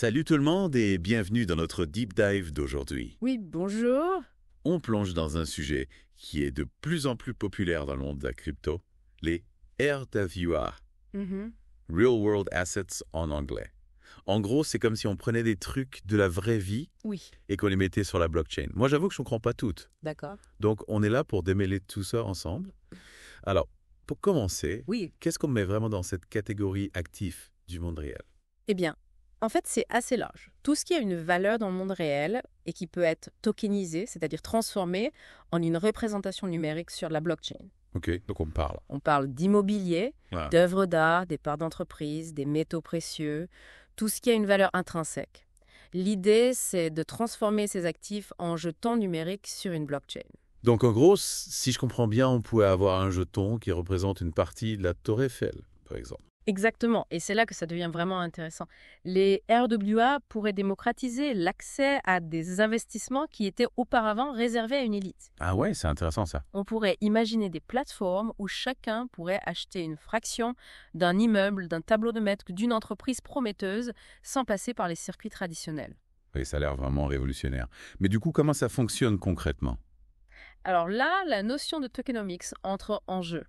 Salut tout le monde et bienvenue dans notre deep dive d'aujourd'hui. Oui, bonjour. On plonge dans un sujet qui est de plus en plus populaire dans le monde de la crypto, les RWA, Mhm. Real World Assets en anglais. En gros, c'est comme si on prenait des trucs de la vraie vie Oui, et qu'on les mettait sur la blockchain. Moi, j'avoue que je ne comprends pas toutes. d'accord. Donc, on est là pour démêler tout ça ensemble. Alors, pour commencer, Oui. qu'est-ce qu'on met vraiment dans cette catégorie actif du monde réel? Eh bien, en fait, c'est assez large. Tout ce qui a une valeur dans le monde réel et qui peut être tokenisé, c'est-à-dire transformé en une représentation numérique sur la blockchain. Ok, donc on parle. On parle d'immobilier, Voilà. d'œuvres d'art, des parts d'entreprise, des métaux précieux, tout ce qui a une valeur intrinsèque. L'idée, c'est de transformer ces actifs en jetons numériques sur une blockchain. Donc en gros, si je comprends bien, on pourrait avoir un jeton qui représente une partie de la Tour Eiffel, par exemple. Exactement, et c'est là que ça devient vraiment intéressant. Les RWA pourraient démocratiser l'accès à des investissements qui étaient auparavant réservés à une élite. Ah ouais, c'est intéressant ça. On pourrait imaginer des plateformes où chacun pourrait acheter une fraction d'un immeuble, d'un tableau de maître, d'une entreprise prometteuse, sans passer par les circuits traditionnels. Oui, ça a l'air vraiment révolutionnaire. Mais du coup, comment ça fonctionne concrètement? Alors là, la notion de tokenomics entre en jeu.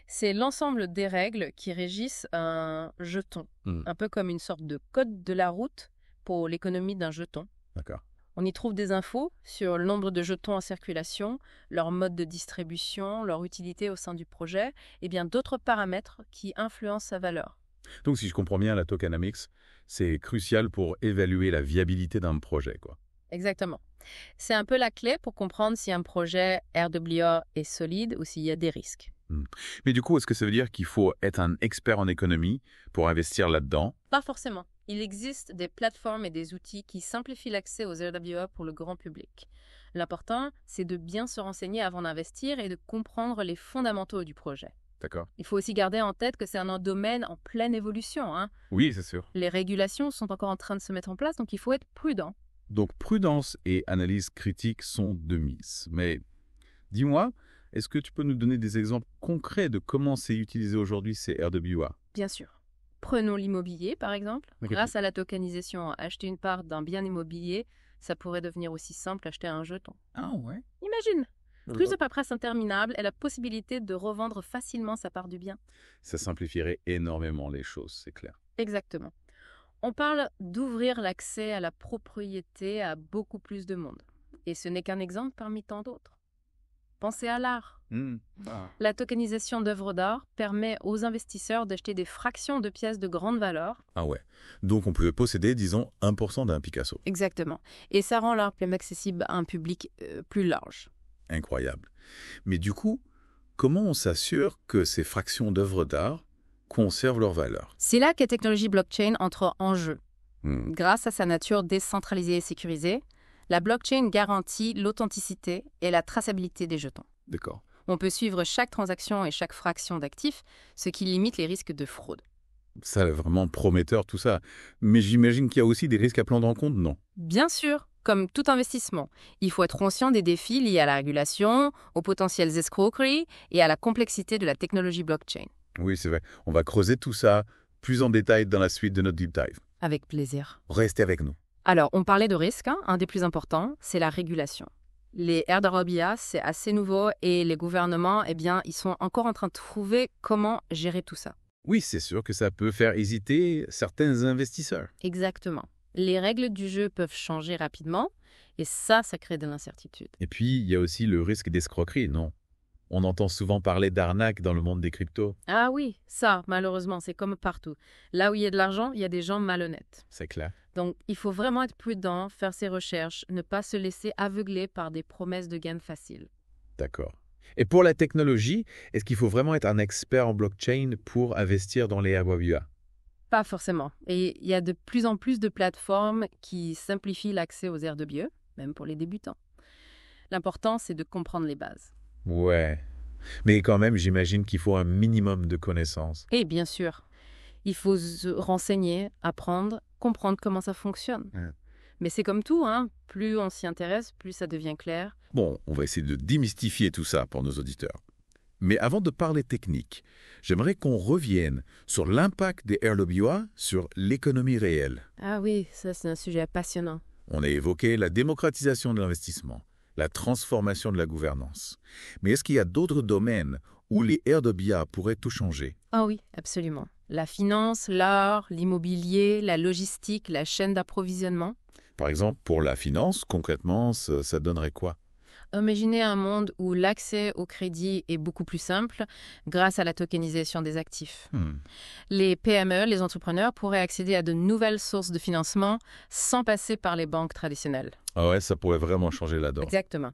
C'est l'ensemble des règles qui régissent un jeton, Hmm, un peu comme une sorte de code de la route pour l'économie d'un jeton. d'accord. On y trouve des infos sur le nombre de jetons en circulation, leur mode de distribution, leur utilité au sein du projet, et bien d'autres paramètres qui influencent sa valeur. Donc si je comprends bien, la tokenomics, c'est crucial pour évaluer la viabilité d'un projet, quoi. Exactement. C'est un peu la clé pour comprendre si un projet RWA est solide ou s'il y a des risques. Hmm. Mais du coup, est-ce que ça veut dire qu'il faut être un expert en économie pour investir là-dedans? Pas forcément. Il existe des plateformes et des outils qui simplifient l'accès aux RWA pour le grand public. L'important, c'est de bien se renseigner avant d'investir et de comprendre les fondamentaux du projet. D'accord. Il faut aussi garder en tête que c'est un domaine en pleine évolution, hein. Oui, c'est sûr. Les régulations sont encore en train de se mettre en place, donc il faut être prudent. Donc prudence et analyse critique sont de mise. Mais dis-moi, est-ce que tu peux nous donner des exemples concrets de comment c'est utilisé aujourd'hui ces RWA? Bien sûr. Prenons l'immobilier, par exemple. Ok. Grâce à la tokenisation, acheter une part d'un bien immobilier, ça pourrait devenir aussi simple acheter un jeton. Ah ouais. Imagine, plus de paperasse interminable et la possibilité de revendre facilement sa part du bien. Ça simplifierait énormément les choses, c'est clair. Exactement. On parle d'ouvrir l'accès à la propriété à beaucoup plus de monde. Et ce n'est qu'un exemple parmi tant d'autres. Pensez à l'art. Ah. La tokenisation d'œuvres d'art permet aux investisseurs d'acheter des fractions de pièces de grande valeur. Ah ouais. Donc on peut posséder, disons, 1% d'un Picasso. Exactement. Et ça rend l'art plus accessible à un public plus large. Incroyable. Mais du coup, comment on s'assure que ces fractions d'œuvres d'art conservent leur valeur? C'est là que la technologie blockchain entre en jeu. Hmm, Grâce à sa nature décentralisée et sécurisée, la blockchain garantit l'authenticité et la traçabilité des jetons. d'accord. On peut suivre chaque transaction et chaque fraction d'actifs, ce qui limite les risques de fraude. Ça a l'air vraiment prometteur tout ça. Mais j'imagine qu'il y a aussi des risques à prendre en compte, non? Bien sûr, comme tout investissement, il faut être conscient des défis liés à la régulation, aux potentielles escroqueries et à la complexité de la technologie blockchain. Oui, c'est vrai. On va creuser tout ça plus en détail dans la suite de notre deep dive. Avec plaisir. Restez avec nous. Alors, on parlait de risques, hein. Un des plus importants, c'est la régulation. Les RWA, c'est assez nouveau et les gouvernements, eh bien, ils sont encore en train de trouver comment gérer tout ça. Oui, c'est sûr que ça peut faire hésiter certains investisseurs. Exactement. Les règles du jeu peuvent changer rapidement et ça crée de l'incertitude. Et puis, il y a aussi le risque d'escroquerie, non? On entend souvent parler d'arnaque dans le monde des cryptos. Ah oui, ça, malheureusement, c'est comme partout. Là où il y a de l'argent, il y a des gens malhonnêtes. C'est clair. Donc, il faut vraiment être prudent, faire ses recherches, ne pas se laisser aveugler par des promesses de gains faciles. D'accord. Et pour la technologie, est-ce qu'il faut vraiment être un expert en blockchain pour investir dans les RWA? Pas forcément. Et il y a de plus en plus de plateformes qui simplifient l'accès aux RWA, même pour les débutants. L'important, c'est de comprendre les bases. Ouais. Mais quand même, j'imagine qu'il faut un minimum de connaissances. Et bien sûr, il faut se renseigner, apprendre, comprendre comment ça fonctionne. Ouais. Mais c'est comme tout, hein. Plus on s'y intéresse, plus ça devient clair. Bon, on va essayer de démystifier tout ça pour nos auditeurs. Mais avant de parler technique, j'aimerais qu'on revienne sur l'impact des RWA sur l'économie réelle. Ah oui, ça c'est un sujet passionnant. On a évoqué la démocratisation de l'investissement, la transformation de la gouvernance. Mais est-ce qu'il y a d'autres domaines où les RWA pourraient tout changer? Ah oui, absolument. La finance, l'art, l'immobilier, la logistique, la chaîne d'approvisionnement. Par exemple, pour la finance, concrètement, ça donnerait quoi? Imaginez un monde où l'accès au crédit est beaucoup plus simple grâce à la tokenisation des actifs. Les PME, les entrepreneurs, pourraient accéder à de nouvelles sources de financement sans passer par les banques traditionnelles. Ah ouais, ça pourrait vraiment changer la donne. Exactement.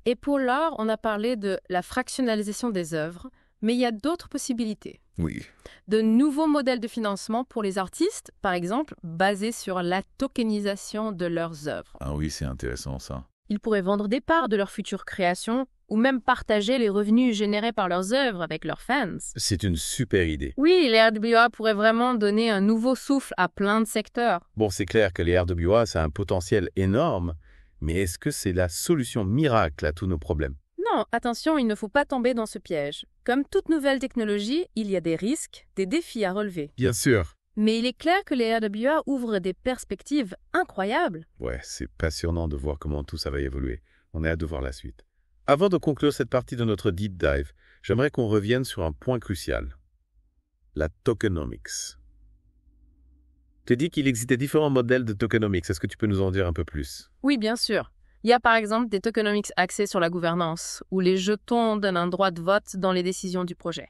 Et pour l'art, on a parlé de la fractionnalisation des œuvres, mais il y a d'autres possibilités. Oui. De nouveaux modèles de financement pour les artistes, par exemple, basés sur la tokenisation de leurs œuvres. Ah oui, c'est intéressant ça. Ils pourraient vendre des parts de leurs futures créations ou même partager les revenus générés par leurs œuvres avec leurs fans. C'est une super idée. Oui, les RWA pourraient vraiment donner un nouveau souffle à plein de secteurs. Bon, c'est clair que les RWA, ça a un potentiel énorme, mais est-ce que c'est la solution miracle à tous nos problèmes? Non, attention, il ne faut pas tomber dans ce piège. Comme toute nouvelle technologie, il y a des risques, des défis à relever. Bien sûr. Mais il est clair que les RWA ouvrent des perspectives incroyables. Ouais, c'est passionnant de voir comment tout ça va évoluer. On a hâte de voir la suite. Avant de conclure cette partie de notre deep dive, j'aimerais qu'on revienne sur un point crucial. La tokenomics. Tu as dit qu'il existait différents modèles de tokenomics. Est-ce que tu peux nous en dire un peu plus? Oui, bien sûr. Il y a par exemple des tokenomics axés sur la gouvernance, où les jetons donnent un droit de vote dans les décisions du projet.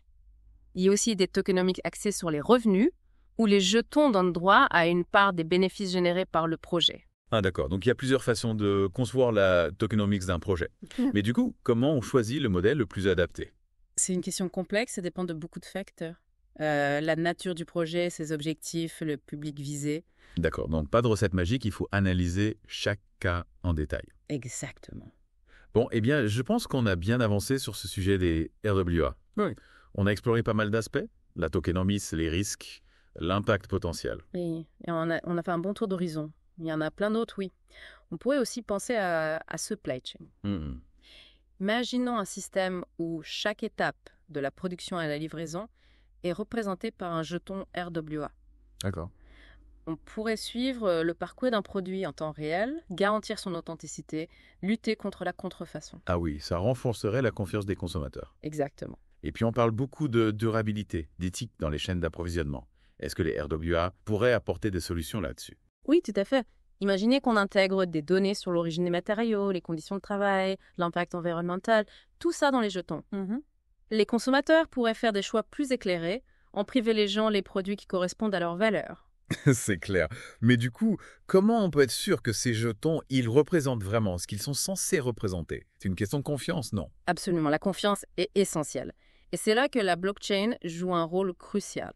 Il y a aussi des tokenomics axés sur les revenus, où les jetons donnent droit à une part des bénéfices générés par le projet. Ah d'accord, donc il y a plusieurs façons de concevoir la tokenomics d'un projet. Mais du coup, comment on choisit le modèle le plus adapté? C'est une question complexe, ça dépend de beaucoup de facteurs. La nature du projet, ses objectifs, le public visé. D'accord, donc pas de recette magique, il faut analyser chaque cas en détail. Exactement. Bon, eh bien, je pense qu'on a bien avancé sur ce sujet des RWA. Oui. On a exploré pas mal d'aspects, la tokenomics, les risques, l'impact potentiel. Oui, et on a fait un bon tour d'horizon. Il y en a plein d'autres, oui. On pourrait aussi penser à supply chain. Imaginons un système où chaque étape de la production à la livraison est représentée par un jeton RWA. D'accord. On pourrait suivre le parcours d'un produit en temps réel, garantir son authenticité, lutter contre la contrefaçon. Ah oui, ça renforcerait la confiance des consommateurs. Exactement. Et puis on parle beaucoup de durabilité, d'éthique dans les chaînes d'approvisionnement. Est-ce que les RWA pourraient apporter des solutions là-dessus? Oui, tout à fait. Imaginez qu'on intègre des données sur l'origine des matériaux, les conditions de travail, l'impact environnemental, tout ça dans les jetons. Les consommateurs pourraient faire des choix plus éclairés en privilégiant les produits qui correspondent à leurs valeurs. C'est clair. Mais du coup, comment on peut être sûr que ces jetons, ils représentent vraiment ce qu'ils sont censés représenter? C'est une question de confiance, non? Absolument, la confiance est essentielle. Et c'est là que la blockchain joue un rôle crucial.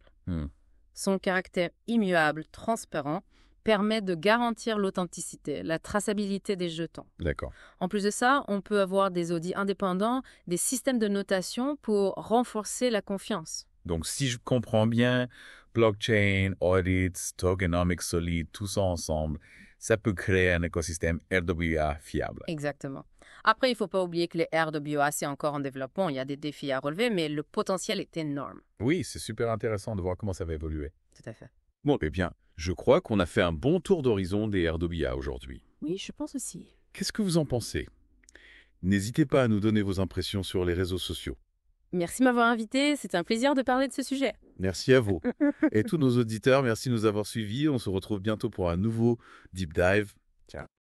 Son caractère immuable, transparent, permet de garantir l'authenticité, la traçabilité des jetons. D'accord. En plus de ça, on peut avoir des audits indépendants, des systèmes de notation pour renforcer la confiance. Donc, si je comprends bien, blockchain, audits, tokenomics solide, tout ça ensemble, ça peut créer un écosystème RWA fiable. Exactement. Après, il ne faut pas oublier que les RWA, c'est encore en développement. Il y a des défis à relever, mais le potentiel est énorme. Oui, c'est super intéressant de voir comment ça va évoluer. Tout à fait. Bon, eh bien, je crois qu'on a fait un bon tour d'horizon des RWA aujourd'hui. Oui, je pense aussi. Qu'est-ce que vous en pensez? N'hésitez pas à nous donner vos impressions sur les réseaux sociaux. Merci de m'avoir invité. C'est un plaisir de parler de ce sujet. Merci à vous. Et tous nos auditeurs, merci de nous avoir suivis. On se retrouve bientôt pour un nouveau Deep Dive. Ciao.